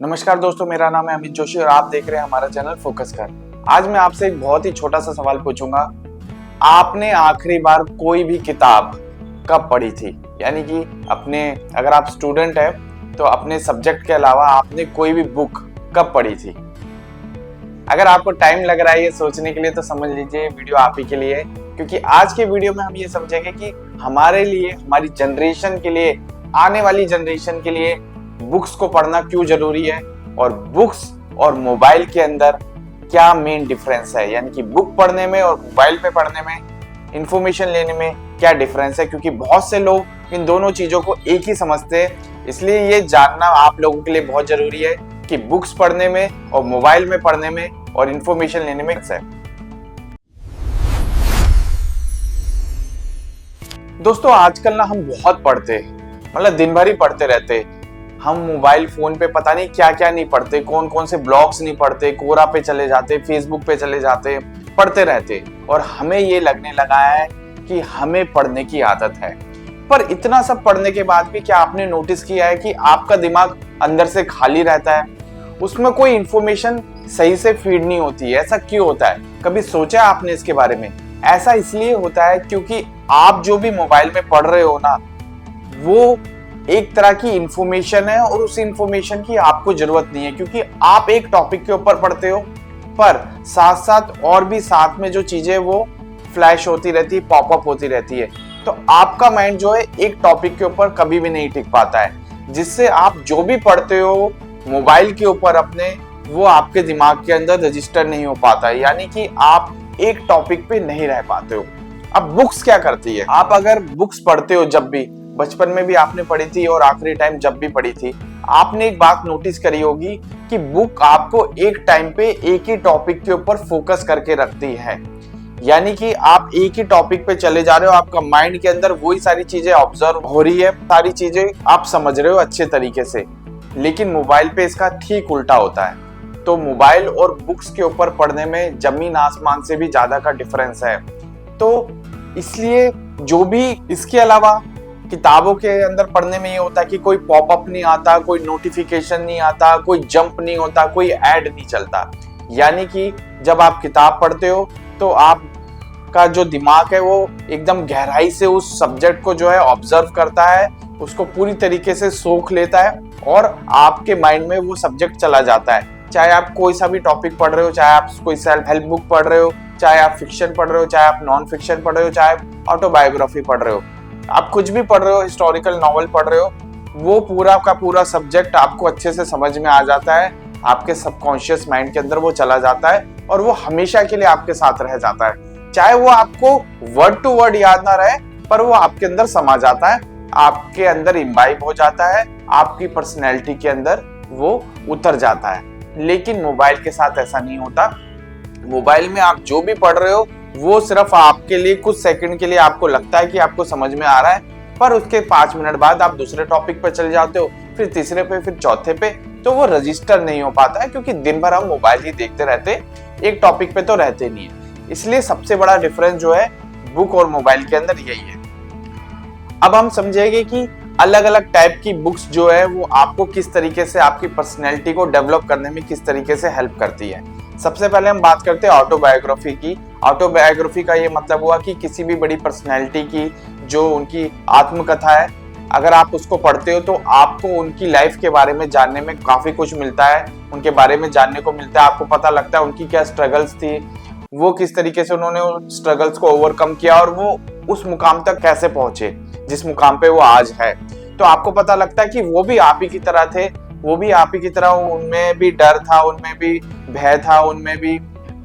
नमस्कार दोस्तों, मेरा नाम है अमित जोशी और आप देख रहे हैं हमारा चैनल फोकस कर। आज मैं आपसे एक बहुत ही छोटा सा सवाल पूछूंगा। आपने आखिरी बार कोई भी किताब कब पढ़ी थी? यानी कि अगर आप स्टूडेंट हैं तो अपने सब्जेक्ट के अलावा आपने कोई भी बुक कब पढ़ी थी? अगर आपको टाइम लग रहा है ये सोचने के लिए तो समझ लीजिए वीडियो आप ही के लिए है, क्योंकि आज के वीडियो में हम ये समझेंगे कि हमारे लिए, हमारी जनरेशन के लिए, आने वाली जनरेशन के लिए बुक्स को पढ़ना क्यों जरूरी है और बुक्स और मोबाइल के अंदर क्या मेन डिफरेंस है। यानी कि बुक पढ़ने में और मोबाइल पे पढ़ने में, इंफॉर्मेशन लेने में क्या डिफरेंस है, क्योंकि बहुत से लोग इन दोनों चीजों को एक ही समझते हैं। इसलिए ये जानना आप लोगों के लिए बहुत जरूरी है कि बुक्स पढ़ने में और मोबाइल में पढ़ने में और इंफॉर्मेशन लेने में क्या है। दोस्तों, आजकल ना हम बहुत पढ़ते हैं, मतलब दिन भर ही पढ़ते रहते हैं। हम मोबाइल फोन पे पता नहीं क्या क्या नहीं पढ़ते, कौन कौन से ब्लॉग्स नहीं पढ़ते, कोरा पे चले जाते, फेसबुक पे चले जाते, पढ़ते रहते और हमें ये लगने लगा है कि हमें पढ़ने की आदत है। पर इतना सब पढ़ने के बाद भी क्या आपने नोटिस किया है कि आपका दिमाग अंदर से खाली रहता है, उसमें कोई इंफॉर्मेशन सही से फीड नहीं होती है? ऐसा क्यों होता है? कभी सोचा आपने इसके बारे में? ऐसा इसलिए होता है क्योंकि आप जो भी मोबाइल में पढ़ रहे हो ना, वो एक तरह की इंफॉर्मेशन है और उस इंफॉर्मेशन की आपको जरूरत नहीं है, क्योंकि आप एक टॉपिक के ऊपर पढ़ते हो पर साथ साथ और भी साथ में जो चीजें वो फ्लैश होती रहती है, पॉपअप होती रहती है। तो आपका माइंड जो है एक टॉपिक के ऊपर कभी भी नहीं टिक पाता है, जिससे आप जो भी पढ़ते हो मोबाइल के ऊपर अपने, वो आपके दिमाग के अंदर रजिस्टर नहीं हो पाता है। यानी कि आप एक टॉपिक पे नहीं रह पाते हो। अब बुक्स क्या करती है? आप अगर बुक्स पढ़ते हो, जब भी बचपन में भी आपने पढ़ी थी और आखिरी टाइम जब भी पढ़ी थी, आपने एक बात नोटिस करी होगी कि बुक आपको एक टाइम पे एक ही टॉपिक के ऊपर फोकस करके रखती है। यानी कि आप एक ही टॉपिक पे चले जा रहे हो, आपका माइंड के अंदर वही सारी चीजें ऑब्जर्व हो रही है, सारी चीजें आप समझ रहे हो अच्छे तरीके से। लेकिन मोबाइल पे इसका ठीक उल्टा होता है। तो मोबाइल और बुक्स के ऊपर पढ़ने में जमीन आसमान से भी ज्यादा का डिफरेंस है। तो इसलिए जो भी इसके अलावा किताबों के अंदर पढ़ने में ये होता है कि कोई पॉपअप नहीं आता, कोई नोटिफिकेशन नहीं आता, कोई जंप नहीं होता, कोई ऐड नहीं चलता। यानी कि जब आप किताब पढ़ते हो तो आपका जो दिमाग है वो एकदम गहराई से उस सब्जेक्ट को जो है ऑब्जर्व करता है, उसको पूरी तरीके से सोख लेता है और आपके माइंड में वो सब्जेक्ट चला जाता है। चाहे आप कोई सा भी टॉपिक पढ़ रहे हो, चाहे आप कोई सेल्फ हेल्प बुक पढ़ रहे हो, चाहे आप फिक्शन पढ़ रहे हो, चाहे आप नॉन फिक्शन पढ़ रहे हो, चाहे ऑटोबायोग्राफी पढ़ रहे हो, आप कुछ भी पढ़ रहे हो, हिस्टोरिकल नॉवल पढ़ रहे हो, वो पूरा का पूरा सब्जेक्ट आपको अच्छे से समझ में आ जाता है, आपके सबकॉन्शियस माइंड के अंदर वो चला जाता है और वो हमेशा के लिए आपके साथ रह जाता है। चाहे वो आपको वर्ड टू वर्ड याद ना रहे, पर वो आपके अंदर समा जाता है, आपके अंदर इम्बाइब हो जाता है, आपकी पर्सनैलिटी के अंदर वो उतर जाता है। लेकिन मोबाइल के साथ ऐसा नहीं होता। मोबाइल में आप जो भी पढ़ रहे हो वो सिर्फ आपके लिए कुछ सेकंड के लिए आपको लगता है कि आपको समझ में आ रहा है, पर उसके 5 मिनट बाद आप दूसरे टॉपिक पे चले जाते हो, फिर तीसरे पे, फिर चौथे पे, तो वो रजिस्टर नहीं हो पाता है, क्योंकि दिन भर हम मोबाइल ही देखते रहते, एक टॉपिक पे तो रहते नहीं है। इसलिए सबसे बड़ा डिफरेंस जो है बुक और मोबाइल के अंदर यही है। अब हम समझेंगे कि अलग अलग टाइप की बुक्स जो है वो आपको किस तरीके से आपकी पर्सनैलिटी को डेवलप करने में किस तरीके से हेल्प करती है। सबसे पहले हम बात करते हैं ऑटोबायोग्राफी की। ऑटोबायोग्राफी का ये मतलब हुआ कि किसी भी बड़ी पर्सनैलिटी की जो उनकी आत्मकथा है, अगर आप उसको पढ़ते हो तो आपको उनकी लाइफ के बारे में जानने में काफी कुछ मिलता है, उनके बारे में जानने को मिलता है। आपको पता लगता है उनकी क्या स्ट्रगल्स थी, वो किस तरीके से उन्होंने उन स्ट्रगल्स को ओवरकम किया और वो उस मुकाम तक कैसे पहुंचे जिस मुकाम पे वो आज है। तो आपको पता लगता है कि वो भी आप ही की तरह थे, वो भी आप ही की तरह, उनमें भी डर था, उनमें भी भय था, उनमें भी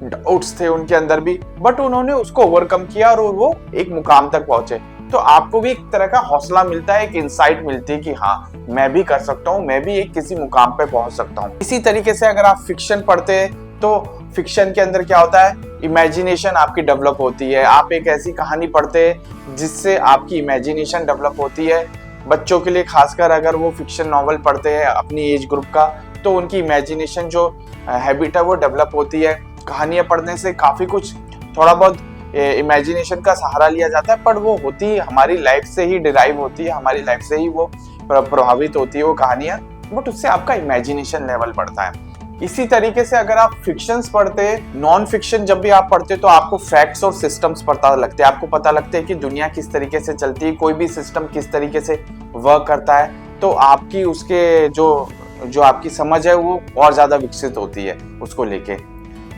डाउट्स थे उनके अंदर भी, बट उन्होंने उसको ओवरकम किया और वो एक मुकाम तक पहुंचे। तो आपको भी एक तरह का हौसला मिलता है, एक इंसाइट मिलती है कि हाँ, मैं भी कर सकता हूँ, मैं भी एक किसी मुकाम पे पहुंच सकता हूँ। इसी तरीके से अगर आप फिक्शन पढ़ते हैं तो फिक्शन के अंदर क्या होता है, इमेजिनेशन आपकी डेवलप होती है। आप एक ऐसी कहानी पढ़ते हैं जिससे आपकी इमेजिनेशन डेवलप होती है। बच्चों के लिए खासकर अगर वो फिक्शन नॉवल पढ़ते हैं अपनी एज ग्रुप का, तो उनकी इमेजिनेशन जो हैबिट है वो डेवलप होती है। कहानियां पढ़ने से काफी कुछ थोड़ा बहुत इमेजिनेशन का सहारा लिया जाता है, पर वो होती हमारी लाइफ से ही डिराइव होती है, हमारी लाइफ से ही वो प्रभावित होती है वो कहानियां। बट उससे आपका इमेजिनेशन लेवल बढ़ता है। इसी तरीके से अगर आप फिक्शंस पढ़ते, नॉन फिक्शन जब भी आप पढ़ते तो आपको फैक्ट्स और सिस्टम्स पता लगते हैं, आपको पता लगता है कि दुनिया किस तरीके से चलती है, कोई भी सिस्टम किस तरीके से वर्क करता है, तो आपकी उसके जो आपकी समझ है वो और ज्यादा विकसित होती है उसको लेके।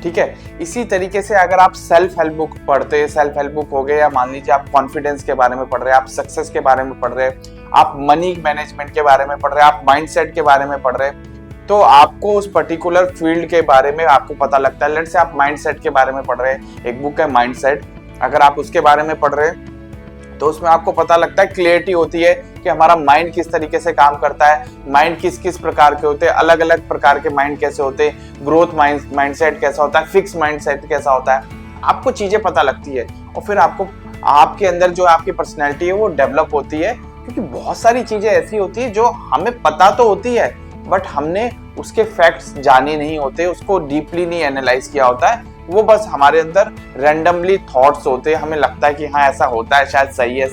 ठीक है, इसी तरीके से अगर आप सेल्फ हेल्प बुक पढ़ते, सेल्फ हेल्प बुक हो गए, या मान लीजिए आप कॉन्फिडेंस के बारे में पढ़ रहे हैं, आप सक्सेस के बारे में पढ़ रहे हैं, आप मनी मैनेजमेंट के बारे में पढ़ रहे हैं, आप माइंडसेट के बारे में पढ़ रहे हैं, तो आपको उस पर्टिकुलर फील्ड के बारे में आपको पता लगता है। लेट्स से आप माइंडसेट के बारे में पढ़ रहे हैं, एक बुक है माइंडसेट, अगर आप उसके बारे में पढ़ रहे हैं तो उसमें आपको पता लगता है, क्लियरिटी होती है कि हमारा माइंड किस तरीके से काम करता है, माइंड किस किस प्रकार के होते हैं, अलग अलग प्रकार के माइंड कैसे होते हैं, ग्रोथ माइंडसेट कैसा होता है, फिक्स माइंडसेट कैसा होता है, आपको चीजें पता लगती है और फिर आपको आपके अंदर जो आपकी पर्सनैलिटी है वो डेवलप होती है। क्योंकि बहुत सारी चीजें ऐसी होती है जो हमें पता तो होती है बट हमने उसके फैक्ट्स जाने नहीं होते, उसको डीपली नहीं एनालाइज किया होता है, वो बस हमारे अंदर रैंडमली थॉट्स होते हैं, हमें लगता है कि हाँ ऐसा होता है, शायद सही है,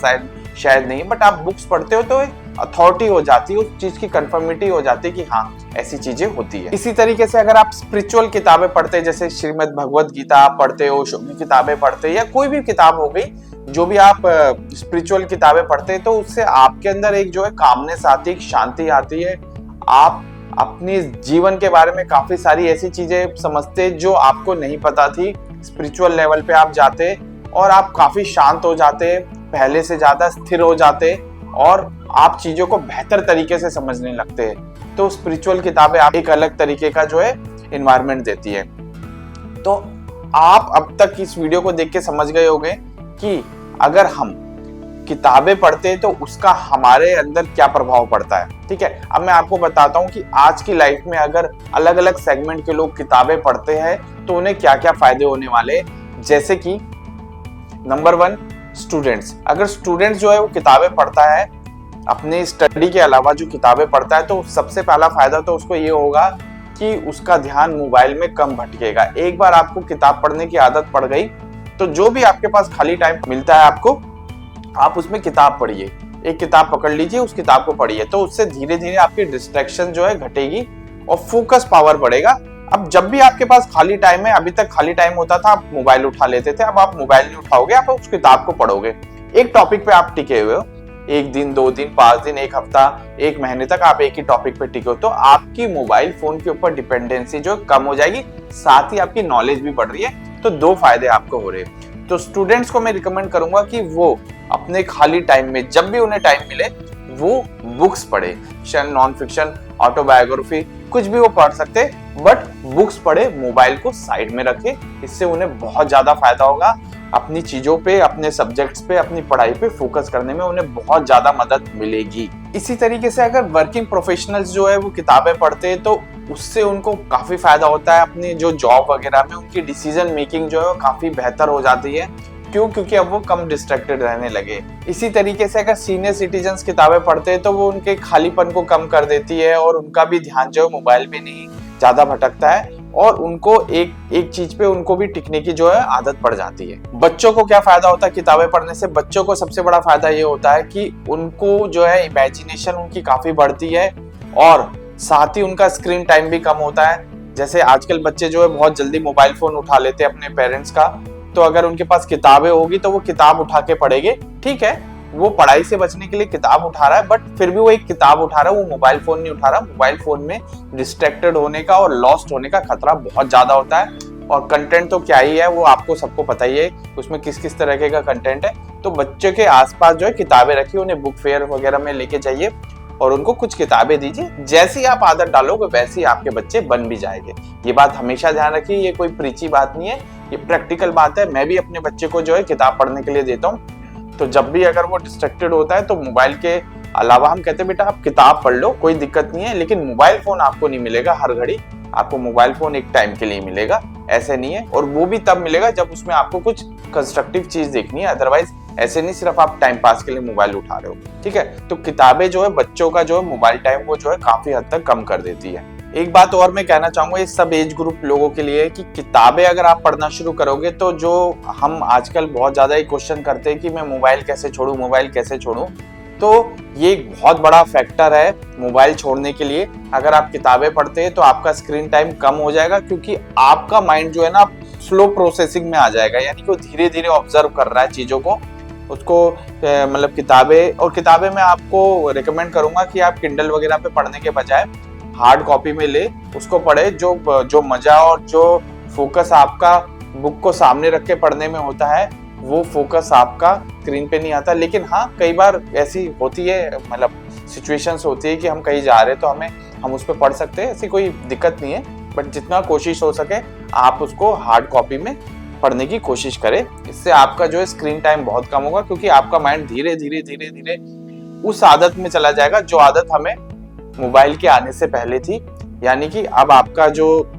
शायद नहीं। बट आप बुक्स पढ़ते हो तो अथॉरिटी हो जाती है, उस चीज की कंफर्मिटी हो जाती है कि हाँ ऐसी चीजें होती है। इसी तरीके से अगर आप स्पिरिचुअल किताबें पढ़ते, जैसे श्रीमद् भगवत गीता आप पढ़ते हो, की किताबें पढ़ते, या कोई भी किताब हो गई, जो भी आप स्पिरिचुअल किताबें पढ़ते, तो उससे आपके अंदर एक जो है कामनेस आती है, शांति आती है, आप अपने जीवन के बारे में काफी सारी ऐसी चीजें समझते जो आपको नहीं पता थी। स्पिरिचुअल लेवल पे आप जाते और आप काफी शांत हो जाते, पहले से ज्यादा स्थिर हो जाते और आप चीजों को बेहतर तरीके से समझने लगते हैं। तो स्पिरिचुअल किताबें आप एक अलग तरीके का जो है एनवायरनमेंट देती है। तो आप अब तक इस वीडियो को देख के समझ गए होंगे कि अगर हम किताबें पढ़ते हैं तो उसका हमारे अंदर क्या प्रभाव पड़ता है। ठीक है, अब मैं आपको बताता हूँ कि आज की लाइफ में अगर अलग अलग सेगमेंट के लोग किताबें पढ़ते हैं तो उन्हें क्या क्या फायदे होने वाले। जैसे कि नंबर 1, स्टूडेंट्स। अगर स्टूडेंट्स जो है वो किताबें पढ़ता है, अपने स्टडी के अलावा जो किताबें पढ़ता है, तो सबसे पहला फायदा तो उसको ये होगा कि उसका ध्यान मोबाइल में कम भटकेगा। एक बार आपको किताब पढ़ने की आदत पड़ गई तो जो भी आपके पास खाली टाइम मिलता है आपको, आप उसमें किताब पढ़िए, एक किताब पकड़ लीजिए, उस किताब को पढ़िए, तो उससे धीरे धीरे आपकी डिस्ट्रैक्शन जो है घटेगी और फोकस पावर बढ़ेगा। अब जब भी आपके पास खाली टाइम है, अभी तक खाली टाइम होता था आप मोबाइल उठा लेते थे, अब आप मोबाइल नहीं उठाओगे, आप उस किताब को पढ़ोगे। एक टॉपिक पे आप टिके हुए हो, 1 दिन, 2 दिन, 5 दिन, 1 हफ्ता, 1 महीने तक आप एक ही टॉपिक पे टिके हो, तो आपकी मोबाइल फोन के ऊपर डिपेंडेंसी जो कम हो जाएगी, साथ ही आपकी नॉलेज भी बढ़ रही है। तो 2 फायदे आपको हो रहे हैं। तो स्टूडेंट्स को मैं रिकमेंड करूंगा कि वो अपने खाली टाइम में जब भी उन्हें टाइम मिले वो बुक्स पढ़े, फिक्शन, नॉन फिक्शन, ऑटोबायोग्राफी, कुछ भी वो पढ़ सकते, बट बुक्स पढ़े, मोबाइल को साइड में रखे। इससे उन्हें बहुत ज्यादा फायदा होगा, अपनी चीजों पे, अपने सब्जेक्ट्स पे, अपनी पढ़ाई पे फोकस करने में उन्हें बहुत ज्यादा मदद मिलेगी। इसी तरीके से अगर वर्किंग प्रोफेशनल्स जो है वो किताबें पढ़ते हैं तो उससे उनको काफी फायदा होता है, अपनी जो जॉब वगैरह में उनकी डिसीजन मेकिंग जो है वो काफी बेहतर हो जाती है। क्यों? क्योंकि अब वो कम डिस्ट्रैक्टेड रहने लगे। इसी तरीके से अगर सीनियर सिटीजन्स किताबें पढ़ते हैं तो वो उनके खालीपन को कम कर देती है और उनका भी ध्यान जो है मोबाइल पे नहीं ज्यादा भटकता है और उनको एक चीज पे उनको भी टिकने की जो है आदत पड़ जाती है। बच्चों को क्या फायदा होता है किताबें पढ़ने से? बच्चों को सबसे बड़ा फायदा ये होता है कि उनको जो है इमेजिनेशन उनकी काफी बढ़ती है और साथ ही उनका स्क्रीन टाइम भी कम होता है। जैसे आजकल बच्चे जो है बहुत जल्दी मोबाइल फोन उठा लेते हैं अपने पेरेंट्स का, तो अगर उनके पास किताबें होगी तो वो किताब उठा के पढ़ेंगे। ठीक है, वो पढ़ाई से बचने के लिए किताब उठा रहा है, बट फिर भी वो एक किताब उठा रहा है, वो मोबाइल फोन नहीं उठा रहा। मोबाइल फोन में डिस्ट्रैक्टेड होने का और लॉस्ट होने का खतरा बहुत ज्यादा होता है। और कंटेंट तो क्या ही है, वो आपको सबको पता ही है उसमें किस किस तरह का कंटेंट है। तो बच्चों के आसपास जो है किताबें रखिए, उन्हें बुक फेयर वगैरह में लेके जाइए और उनको कुछ किताबें दीजिए। जैसी आप आदत डालोगे वैसे ही आपके बच्चे बन भी जाएंगे। ये बात हमेशा ध्यान रखिए, ये कोई प्रीची बात नहीं है, ये प्रैक्टिकल बात है। मैं भी अपने बच्चे को जो है किताब पढ़ने के लिए देता हूँ, तो जब भी अगर वो डिस्ट्रैक्टेड होता है तो मोबाइल के अलावा हम कहते हैं बेटा आप किताब पढ़ लो, कोई दिक्कत नहीं है, लेकिन मोबाइल फोन आपको नहीं मिलेगा हर घड़ी। आपको मोबाइल फोन एक टाइम के लिए मिलेगा, ऐसे नहीं है, और वो भी तब मिलेगा जब उसमें आपको कुछ कंस्ट्रक्टिव चीज देखनी है। अदरवाइज ऐसे नहीं सिर्फ आप टाइम पास के लिए मोबाइल उठा रहे हो। ठीक है, तो किताबें जो है बच्चों का जो है मोबाइल टाइम वो जो है काफी हद तक कम कर देती है। एक बात और मैं कहना चाहूंगा इस सब एज ग्रुप लोगों के लिए कि किताबें अगर आप पढ़ना शुरू करोगे तो जो हम आजकल बहुत ज्यादा ही क्वेश्चन करते हैं कि मैं मोबाइल कैसे छोड़ूं, मोबाइल कैसे छोड़ूं, तो ये एक बहुत बड़ा फैक्टर है मोबाइल छोड़ने के लिए। अगर आप किताबें पढ़ते हैं तो आपका स्क्रीन टाइम कम हो जाएगा, क्योंकि आपका माइंड जो है ना स्लो प्रोसेसिंग में आ जाएगा, यानी कि वो धीरे धीरे ऑब्जर्व कर रहा है चीजों को। उसको मतलब किताबें मैं आपको रिकमेंड करूंगा कि आप किंडल वगैरह पे पढ़ने के बजाय हार्ड कॉपी में ले उसको पढ़े। जो मजा और जो फोकस आपका बुक को सामने रख के पढ़ने में होता है, वो फोकस आपका स्क्रीन पे नहीं आता। लेकिन हाँ, कई बार ऐसी होती है, मतलब सिचुएशंस होती है कि हम कहीं जा रहे हैं तो हम उस पर पढ़ सकते हैं, ऐसी कोई दिक्कत नहीं है। बट जितना कोशिश हो सके आप उसको हार्ड कॉपी में पढ़ने की कोशिश करें। इससे आपका जो है स्क्रीन टाइम बहुत कम होगा, क्योंकि आपका माइंड धीरे धीरे उस आदत में चला जाएगा जो आदत हमें मोबाइल के आने से पहले थी। यानी कि अब आपका जो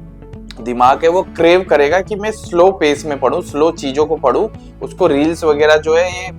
दिमाग है वो क्रेव करेगा कि मैं स्लो पेस में पढूं, स्लो चीजों को पढूं। उसको रील्स वगैरह जो है ये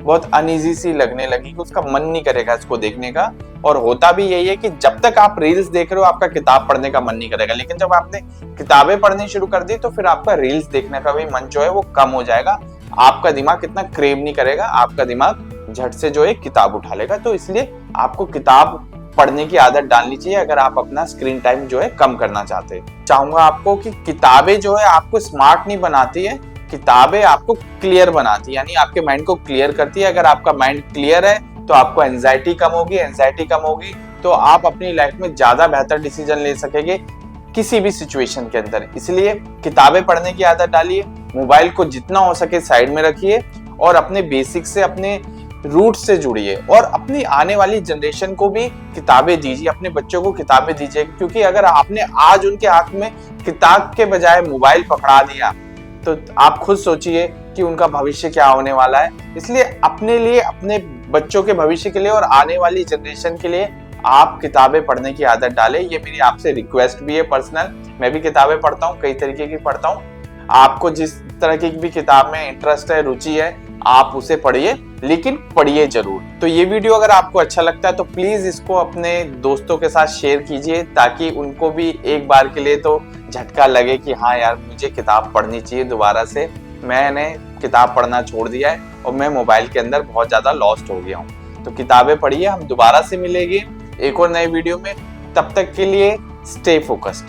बहुत अनईजी सी लगने लगी, उसका मन नहीं करेगा इसको देखने का। और होता भी यही है कि जब तक आप रील्स देख रहे हो आपका किताब पढ़ने का मन नहीं करेगा, लेकिन जब आपने किताबें पढ़नी शुरू कर दी तो फिर आपका रील्स देखने का भी मन जो है वो कम हो जाएगा। आपका दिमाग इतना क्रेव नहीं करेगा, आपका दिमाग झट से जो है किताब उठा लेगा। तो इसलिए आपको किताब पढ़ने की आदत डालनी चाहिए अगर आप अपना स्क्रीन टाइम जो है कम करना चाहते हैं। चाहूंगा आपको कि किताबें जो है आपको स्मार्ट नहीं बनाती है, किताबें आपको क्लियर बनाती है, यानी आपके माइंड को क्लियर करती है। अगर आपका माइंड क्लियर है तो आपको एंजाइटी कम होगी तो आप अपनी लाइफ में ज्यादा बेहतर डिसीजन ले सकेंगे किसी भी सिचुएशन के अंदर। इसलिए किताबें पढ़ने की आदत डालिए, मोबाइल को जितना हो सके साइड में रखिए और अपने बेसिक से, अपने रूट से जुड़िए। और अपनी आने वाली जनरेशन को भी किताबें दीजिए, अपने बच्चों को किताबें दीजिए, क्योंकि अगर आपने आज उनके हाथ में किताब के बजाय मोबाइल पकड़ा दिया तो आप खुद सोचिए कि उनका भविष्य क्या होने वाला है। इसलिए अपने लिए, अपने बच्चों के भविष्य के लिए और आने वाली जनरेशन के लिए आप किताबें पढ़ने की आदत डालें। ये मेरी आपसे रिक्वेस्ट भी है पर्सनल। मैं भी किताबें पढ़ता हूँ, कई तरीके की पढ़ता हूँ। आपको जिस तरह की भी किताब में इंटरेस्ट है, रुचि है, आप उसे पढ़िए, लेकिन पढ़िए जरूर। तो ये वीडियो अगर आपको अच्छा लगता है तो प्लीज इसको अपने दोस्तों के साथ शेयर कीजिए, ताकि उनको भी एक बार के लिए तो झटका लगे कि हाँ यार, मुझे किताब पढ़नी चाहिए दोबारा से। मैंने किताब पढ़ना छोड़ दिया है और मैं मोबाइल के अंदर बहुत ज्यादा लॉस्ट हो गया हूँ। तो किताबें पढ़िए। हम दोबारा से मिलेंगे एक और नए वीडियो में। तब तक के लिए स्टे फोकस्ड।